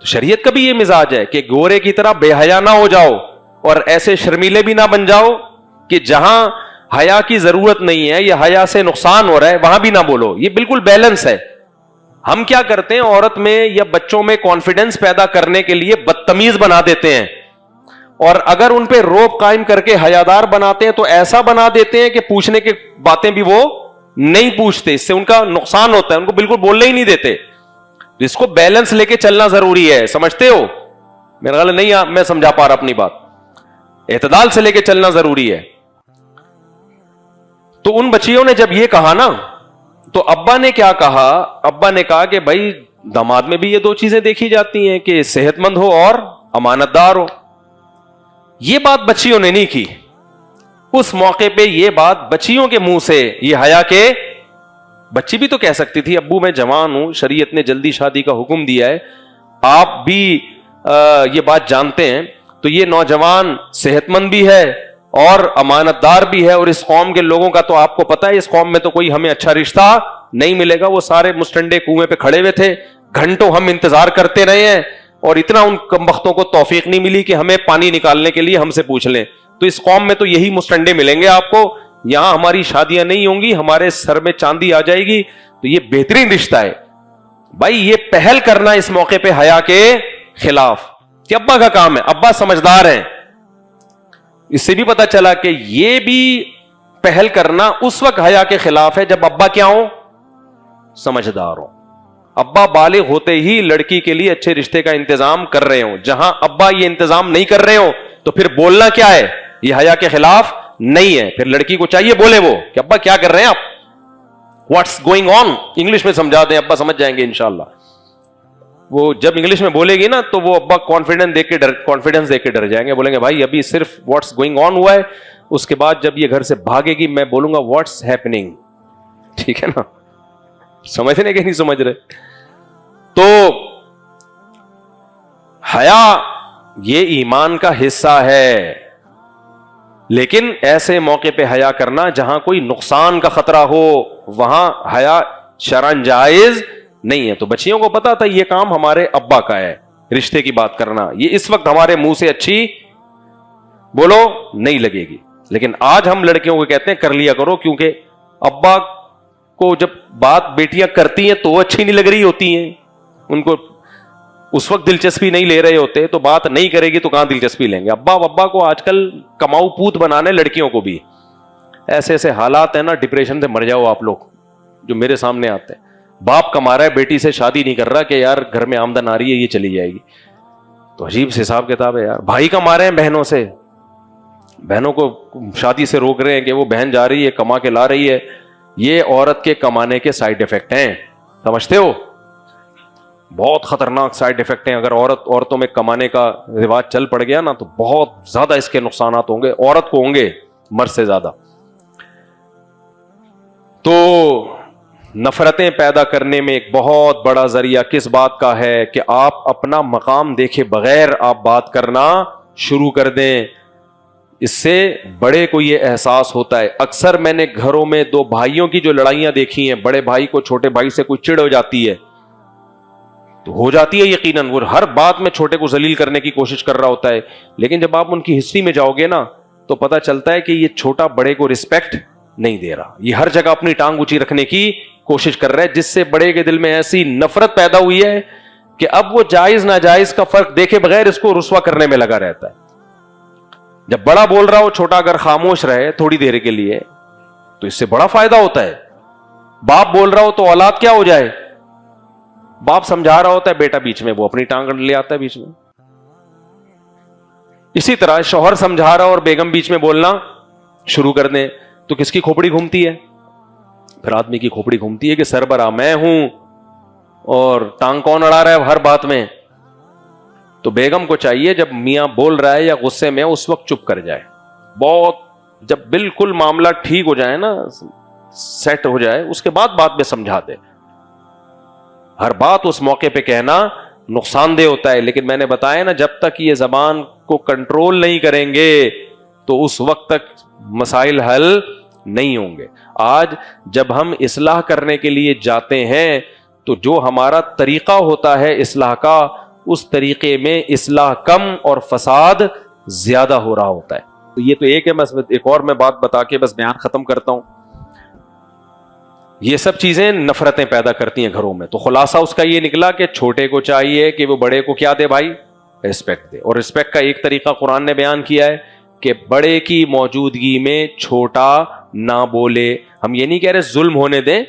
تو شریعت کا بھی یہ مزاج ہے کہ گورے کی طرح بے حیا نہ ہو جاؤ اور ایسے شرمیلے بھی نہ بن جاؤ کہ جہاں حیا کی ضرورت نہیں ہے یا حیا سے نقصان ہو رہا ہے وہاں بھی نہ بولو. یہ بالکل بیلنس ہے. ہم کیا کرتے ہیں, عورت میں یا بچوں میں کانفیڈنس پیدا کرنے کے لیے بدتمیز بنا دیتے ہیں, اور اگر ان پہ روب قائم کر کے حیادار بناتے ہیں تو ایسا بنا دیتے ہیں کہ پوچھنے کی باتیں بھی وہ نہیں پوچھتے, اس سے ان کا نقصان ہوتا ہے, ان کو بالکل بولنے ہی نہیں دیتے. اس کو بیلنس لے کے چلنا ضروری ہے, سمجھتے ہو؟ میرا خیال نہیں میں سمجھا پا رہا اپنی بات. اعتدال سے لے کے چلنا ضروری ہے. تو ان بچیوں نے جب یہ کہا نا تو ابا نے کیا کہا, ابا نے کہا کہ بھائی داماد میں بھی یہ دو چیزیں دیکھی جاتی ہیں کہ صحت مند ہو اور امانت دار ہو. یہ بات بچیوں نے نہیں کی. اس موقع پہ یہ بات بچیوں کے منہ سے یہ حیا کے, بچی بھی تو کہہ سکتی تھی ابو میں جوان ہوں, شریعت نے جلدی شادی کا حکم دیا ہے, آپ بھی یہ بات جانتے ہیں, تو یہ نوجوان صحت مند بھی ہے اور امانت دار بھی ہے, اور اس قوم کے لوگوں کا تو آپ کو پتا ہے اس قوم میں تو کوئی ہمیں اچھا رشتہ نہیں ملے گا. وہ سارے مسٹنڈے کنویں پہ کھڑے ہوئے تھے, گھنٹوں ہم انتظار کرتے رہے ہیں اور اتنا ان کمبختوں کو توفیق نہیں ملی کہ ہمیں پانی نکالنے کے لیے ہم سے پوچھ لیں. تو اس قوم میں تو یہی مسٹنڈے ملیں گے آپ کو, یہاں ہماری شادیاں نہیں ہوں گی, ہمارے سر میں چاندی آ جائے گی. تو یہ بہترین رشتہ ہے بھائی. یہ پہل کرنا اس موقع پہ حیا کے خلاف کہ ابا کا کام ہے, ابا سمجھدار ہیں. اس سے بھی پتا چلا کہ یہ بھی پہل کرنا اس وقت حیا کے خلاف ہے جب ابا کیا ہوں, سمجھدار ہوں. ابا بالغ ہوتے ہی لڑکی کے لیے اچھے رشتے کا انتظام کر رہے ہوں. جہاں ابا یہ انتظام نہیں کر رہے ہوں تو پھر بولنا کیا ہے, یہ حیا کے خلاف نہیں ہے. پھر لڑکی کو چاہیے بولے وہ کہ ابا کیا کر رہے ہیں آپ, واٹس گوئنگ آن. انگلش میں سمجھا دیں, ابا سمجھ جائیں گے انشاءاللہ. وہ جب انگلش میں بولے گی نا تو وہ ابا کانفیڈنس دیکھ کے ڈر جائیں گے, بولیں گے بھائی ابھی صرف واٹس گوئنگ آن ہوا ہے, اس کے بعد جب یہ گھر سے بھاگے گی میں بولوں گا واٹس ہیپننگ. ٹھیک ہے نا, سمجھنے کہ نہیں سمجھ رہے؟ تو حیا یہ ایمان کا حصہ ہے, لیکن ایسے موقع پہ حیا کرنا جہاں کوئی نقصان کا خطرہ ہو وہاں حیا شرعاً جائز نہیں ہے. تو بچیوں کو پتا تھا یہ کام ہمارے ابا کا ہے, رشتے کی بات کرنا, یہ اس وقت ہمارے منہ سے اچھی بولو نہیں لگے گی. لیکن آج ہم لڑکیوں کو کہتے ہیں کر لیا کرو, کیونکہ ابا کو جب بات بیٹیاں کرتی ہیں تو اچھی نہیں لگ رہی ہوتی ہیں, ان کو اس وقت دلچسپی نہیں لے رہے ہوتے, تو بات نہیں کرے گی تو کہاں دلچسپی لیں گے. ابا کو آج کل کماؤ پوت بنانے لڑکیوں کو بھی. ایسے ایسے حالات ہیں نا, ڈپریشن سے مر جاؤ آپ لوگ جو میرے سامنے آتے ہیں. باپ کما رہا ہے, بیٹی سے شادی نہیں کر رہا کہ یار گھر میں آمدن آ رہی ہے یہ چلی جائے گی. تو عجیب سے حساب کتاب ہے یار. بھائی کما رہے ہیں بہنوں سے, بہنوں کو شادی سے روک رہے ہیں کہ وہ بہن جا رہی ہے کما کے لا رہی ہے. یہ عورت کے کمانے کے سائیڈ افیکٹ ہیں, سمجھتے ہو؟ بہت خطرناک سائیڈ افیکٹ ہیں. اگر عورتوں میں کمانے کا رواج چل پڑ گیا نا تو بہت زیادہ اس کے نقصانات ہوں گے, عورت کو ہوں گے مرد سے زیادہ. تو نفرتیں پیدا کرنے میں ایک بہت بڑا ذریعہ کس بات کا ہے کہ آپ اپنا مقام دیکھے بغیر آپ بات کرنا شروع کر دیں. اس سے بڑے کو یہ احساس ہوتا ہے. اکثر میں نے گھروں میں دو بھائیوں کی جو لڑائیاں دیکھی ہیں, بڑے بھائی کو چھوٹے بھائی سے کوئی چڑ ہو جاتی ہے تو ہو جاتی ہے یقیناً, وہ ہر بات میں چھوٹے کو ذلیل کرنے کی کوشش کر رہا ہوتا ہے. لیکن جب آپ ان کی ہسٹری میں جاؤ گے نا تو پتا چلتا ہے کہ یہ چھوٹا بڑے کو رسپیکٹ نہیں دے رہا, یہ ہر جگہ اپنی ٹانگ اونچی رکھنے کی کوشش کر رہا ہے, جس سے بڑے کے دل میں ایسی نفرت پیدا ہوئی ہے کہ اب وہ جائز ناجائز کا فرق دیکھے بغیر اس کو رسوا کرنے میں لگا رہتا ہے. جب بڑا بول رہا ہو چھوٹا اگر خاموش رہے تھوڑی دیر کے لیے تو اس سے بڑا فائدہ ہوتا ہے. باپ بول رہا ہو تو اولاد کیا ہو جائے, باپ سمجھا رہا ہوتا ہے بیٹا بیچ میں وہ اپنی ٹانگ لے آتا ہے بیچ میں. اسی طرح شوہر سمجھا رہا اور بیگم بیچ میں بولنا شروع کر دیں تو کس کی کھوپڑی گھومتی ہے؟ پھر آدمی کی کھوپڑی گھومتی ہے کہ سربراہ میں ہوں اور ٹانگ کون اڑا رہا ہے ہر بات میں. تو بیگم کو چاہیے جب میاں بول رہا ہے یا غصے میں اس وقت چپ کر جائے. بہت جب بالکل معاملہ ٹھیک ہو جائے نا, سیٹ ہو جائے, اس کے بعد بات میں سمجھا دے. ہر بات اس موقع پہ کہنا نقصان دہ ہوتا ہے. لیکن میں نے بتایا نا جب تک یہ زبان کو کنٹرول نہیں کریں گے تو اس وقت تک مسائل حل نہیں ہوں گے. آج جب ہم اصلاح کرنے کے لیے جاتے ہیں تو جو ہمارا طریقہ ہوتا ہے اصلاح کا اس طریقے میں اصلاح کم اور فساد زیادہ ہو رہا ہوتا ہے. تو یہ تو ایک ہے. بس ایک اور میں بات بتا کے بس بیان ختم کرتا ہوں. یہ سب چیزیں نفرتیں پیدا کرتی ہیں گھروں میں. تو خلاصہ اس کا یہ نکلا کہ چھوٹے کو چاہیے کہ وہ بڑے کو کیا دے بھائی؟ رسپیکٹ دے. اور رسپیکٹ کا ایک طریقہ قرآن نے بیان کیا ہے کہ بڑے کی موجودگی میں چھوٹا نہ بولے. ہم یہ نہیں کہہ رہے ظلم ہونے دیں,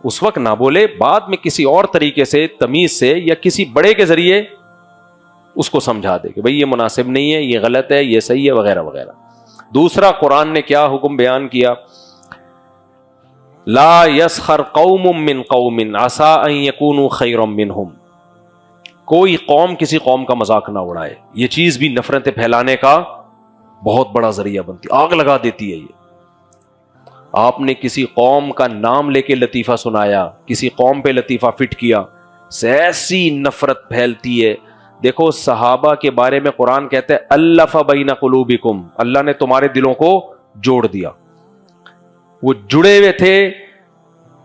اس وقت نہ بولے, بعد میں کسی اور طریقے سے تمیز سے یا کسی بڑے کے ذریعے اس کو سمجھا دے کہ بھئی یہ مناسب نہیں ہے, یہ غلط ہے, یہ صحیح ہے, وغیرہ وغیرہ. دوسرا قرآن نے کیا حکم بیان کیا؟ لا یسخر قوم من قوم عسى ان يكونوا خيرا منهم. کوئی قوم کسی قوم کا مذاق نہ اڑائے. یہ چیز بھی نفرتیں پھیلانے کا بہت بڑا ذریعہ بنتی, آگ لگا دیتی ہے. یہ آپ نے کسی قوم کا نام لے کے لطیفہ سنایا, کسی قوم پہ لطیفہ فٹ کیا, ایسی نفرت پھیلتی ہے. دیکھو صحابہ کے بارے میں قرآن کہتے ہیں الف بین قلوبکم, اللہ نے تمہارے دلوں کو جوڑ دیا. وہ جڑے ہوئے تھے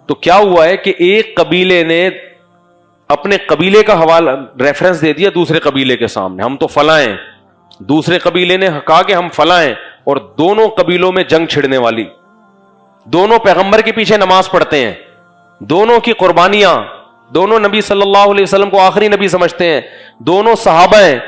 تو کیا ہوا ہے کہ ایک قبیلے نے اپنے قبیلے کا حوالہ ریفرنس دے دیا دوسرے قبیلے کے سامنے, ہم تو فلاں ہیں. دوسرے قبیلے نے کہا کہ ہم فلاں ہیں, اور دونوں قبیلوں میں جنگ چھڑنے والی, دونوں پیغمبر کے پیچھے نماز پڑھتے ہیں, دونوں کی قربانیاں, دونوں نبی صلی اللہ علیہ وسلم کو آخری نبی سمجھتے ہیں, دونوں صحابہ ہیں.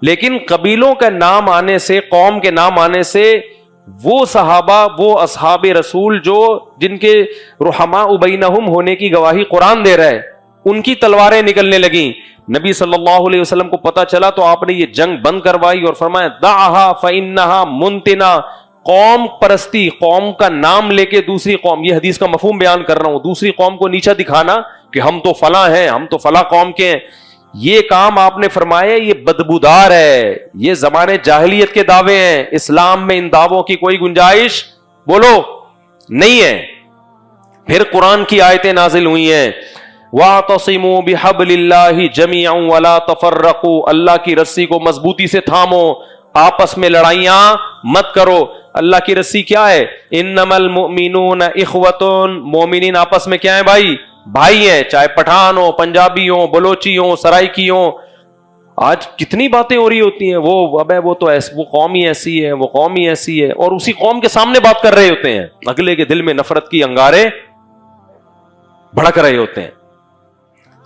لیکن قبیلوں کا نام آنے سے, قوم کے نام آنے سے وہ صحابہ, وہ اصحاب رسول جو جن کے رحماء بینہم ہونے کی گواہی قرآن دے رہا ہے, ان کی تلواریں نکلنے لگیں. نبی صلی اللہ علیہ وسلم کو پتا چلا تو آپ نے یہ جنگ بند کروائی اور فرمایا دعھا فانھا منتنا. قوم پرستی, قوم کا نام لے کے دوسری قوم, یہ حدیث کا مفہوم بیان کر رہا ہوں, دوسری قوم کو نیچا دکھانا کہ ہم تو فلاں ہیں, ہم تو فلاں قوم کے ہیں, یہ کام آپ نے فرمایا یہ بدبودار ہے. یہ زمانے جاہلیت کے دعوے ہیں, اسلام میں ان دعووں کی کوئی گنجائش بولو نہیں ہے. پھر قرآن کی آیتیں نازل ہوئی ہیں وَاعْتَصِمُوا بِحَبْلِ اللَّهِ جَمِيعًا وَلَا تَفَرَّقُوا. اللہ کی رسی کو مضبوطی سے تھامو, آپس میں لڑائیاں مت کرو. اللہ کی رسی کیا ہے؟ انما المؤمنون اخوۃ. مومنین آپس میں کیا ہیں بھائی؟ بھائی ہیں, چاہے پٹھان ہو, پنجابی ہو, بلوچی ہو, سرائکی ہو. آج کتنی باتیں ہو رہی ہوتی ہیں, وہ تو وہ قوم ہی ایسی ہے, وہ قوم ہی ایسی ہے, اور اسی قوم کے سامنے بات کر رہے ہوتے ہیں. اگلے کے دل میں نفرت کی انگارے بھڑک رہے ہوتے ہیں.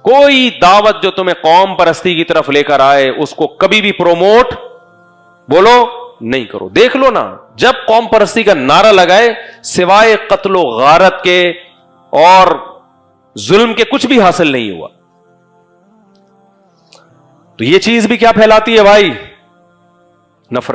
کوئی دعوت جو تمہیں قوم پرستی کی طرف لے کر آئے اس کو کبھی بھی پروموٹ بولو نہیں کرو. دیکھ لو نا, جب قوم پرستی کا نعرہ لگائے سوائے قتل و غارت کے اور ظلم کے کچھ بھی حاصل نہیں ہوا. تو یہ چیز بھی کیا پھیلاتی ہے بھائی؟ نفرت.